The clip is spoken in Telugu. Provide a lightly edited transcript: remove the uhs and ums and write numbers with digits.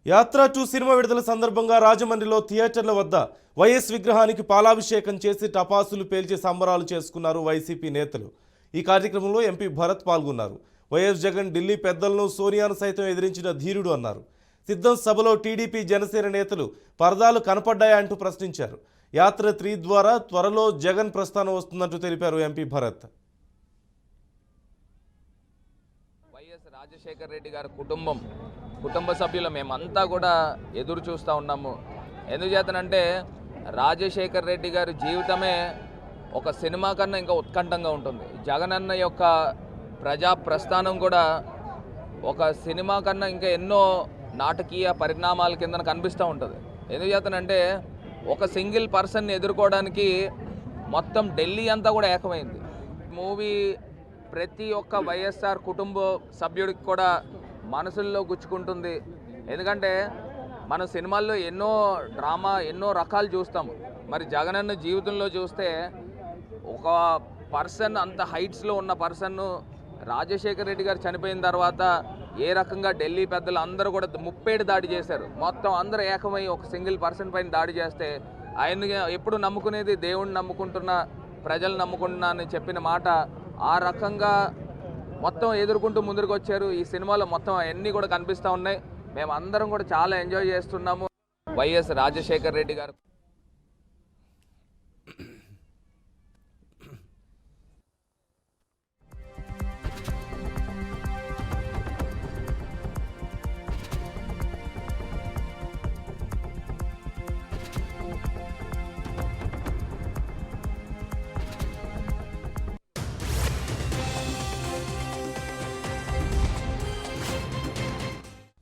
యాత్ర 2 సినిమా విడుదల సందర్భంగా రాజమండ్రిలో థియేటర్ల వద్ద వైఎస్ విగ్రహానికి పాలాభిషేకం చేసి టపాసులు పేల్చి సంబరాలు చేసుకున్నారు వైసీపీ నేతలు. ఈ కార్యక్రమంలో ఎంపీ భరత్ పాల్గొన్నారు. వైఎస్ జగన్ ఢిల్లీ పెద్దలను సోనియాను సైతం ఎదిరించిన ధీరుడు అన్నారు. సిద్ధం సభలో టీడీపీ జనసేన నేతలు పరదాలు కనపడ్డాయా అంటూ ప్రశ్నించారు. యాత్ర 3 ద్వారా త్వరలో జగన్ ప్రస్థానం వస్తుందంటూ తెలిపారు ఎంపీ భరత్. వైఎస్ రాజశేఖర్ రెడ్డి గారి కుటుంబ సభ్యులు మేమంతా కూడా ఎదురు చూస్తూ ఉన్నాము. ఎందుచేతనంటే రాజశేఖర్ రెడ్డి గారి జీవితమే ఒక సినిమా కన్నా ఇంకా ఉత్కంఠంగా ఉంటుంది. జగనన్న యొక్క ప్రజా ప్రస్థానం కూడా ఒక సినిమా కన్నా ఇంకా ఎన్నో నాటకీయ పరిణామాల కింద కనిపిస్తూ ఉంటుంది. ఎందుచేతనంటే ఒక సింగిల్ పర్సన్ని ఎదుర్కోవడానికి మొత్తం ఢిల్లీ అంతా కూడా ఏకమైంది. మూవీ ప్రతి ఒక్క వైఎస్ఆర్ కుటుంబ సభ్యుడికి కూడా మనసుల్లో గుచ్చుకుంటుంది. ఎందుకంటే మన సినిమాల్లో ఎన్నో డ్రామా ఎన్నో రకాలు చూస్తాము. మరి జగనన్న జీవితంలో చూస్తే ఒక పర్సన్ అంత హైట్స్లో ఉన్న పర్సన్ను రాజశేఖర్ రెడ్డి గారు చనిపోయిన తర్వాత ఏ రకంగా ఢిల్లీ పెద్దలు అందరూ కూడా ముప్పేడు దాడి చేశారు. మొత్తం అందరూ ఏకమై ఒక సింగిల్ పర్సన్ పైన దాడి చేస్తే ఆయన ఎప్పుడు నమ్ముకునేది దేవుణ్ణి నమ్ముకుంటున్నా ప్రజలు నమ్ముకుంటున్నా అని చెప్పిన మాట ఆ రకంగా మొత్తం ఎదుర్కొంటూ ముందుకు వచ్చారు. ఈ సినిమాలో మొత్తం అన్నీ కూడా కనిపిస్తూ ఉన్నాయి. మేము అందరం కూడా చాలా ఎంజాయ్ చేస్తున్నాము. వైఎస్ రాజశేఖర్ రెడ్డి గారు